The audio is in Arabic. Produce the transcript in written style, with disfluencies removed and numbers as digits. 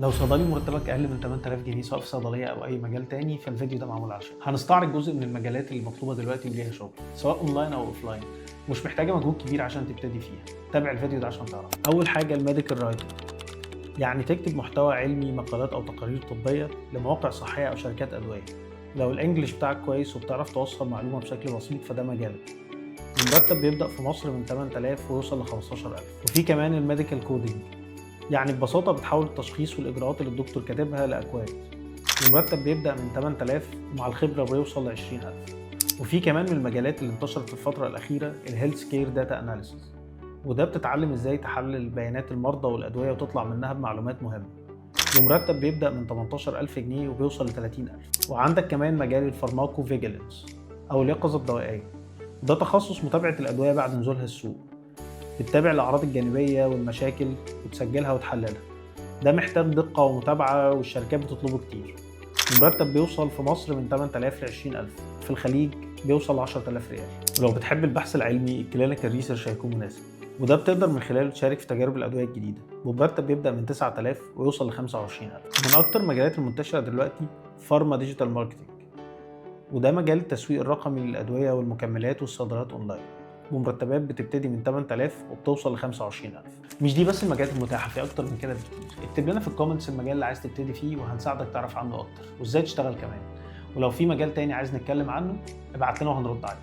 لو صيدلي مرتبك اقل من 8000 جنيه سواء في صيدليه او اي مجال تاني فالفيديو ده معمول عشان هنستعرض جزء من المجالات اللي مطلوبه دلوقتي وليها شغل سواء اونلاين او اوفلاين، مش محتاجه مجهود كبير عشان تبتدي فيها. تابع الفيديو ده عشان تعرف. اول حاجه الميديكال رايتنج، يعني تكتب محتوى علمي، مقالات او تقارير طبيه لمواقع صحيه او شركات ادويه. لو الانجليش بتاعك كويس وبتعرف توصل معلومه بشكل بسيط فده مجالك. المرتب بيبدا في مصر من 8000 ويوصل ل 15000. وفي كمان الميديكال كودينج، يعني ببساطة بتحول التشخيص والإجراءات اللي الدكتور كاتبها لأكواد. المرتب بيبدأ من 8000 ومع الخبرة بيوصل ل 20000. وفي كمان من المجالات اللي انتشرت في الفترة الأخيرة الهيلث كير داتا أناليسيس، وده بتتعلم إزاي تحلل بيانات المرضى والأدوية وتطلع منها بمعلومات مهمة. ومرتب بيبدأ من 18000 جنيه وبيوصل ل 30000. وعندك كمان مجال الفارماكو فيجيلنس أو اليقظة الدوائية، ده تخصص متابعة الأدوية بعد نزولها السوق. بتتابع الأعراض الجانبية والمشاكل وتسجلها وتحللها. ده محتاج دقة ومتابعة والشركات بتطلبه كتير. المرتب بيوصل في مصر من 8000 ل 20000، في الخليج بيوصل ل 10000 ريال. ولو بتحب البحث العلمي الكلينيكال ريسيرش هيكون مناسب، وده بتقدر من خلاله تشارك في تجارب الأدوية الجديدة. ومرتب بيبدأ من 9000 ويوصل ل 25000. من أكتر المجالات المنتشرة دلوقتي فارما ديجيتال ماركتنج، وده مجال التسويق الرقمي للأدوية والمكملات والصيدليات أونلاين. ومرتبات بتبتدي من 8000 وبتوصل ل 25000. مش دي بس المجالات المتاحة، في أكتر من كده بكتير. اكتب لنا في الكومنتس المجال اللي عايز تبتدي فيه وهنساعدك تعرف عنه أكتر وإزاي تشتغل كمان. ولو في مجال تاني عايز نتكلم عنه ابعت لنا وهنرد عليه.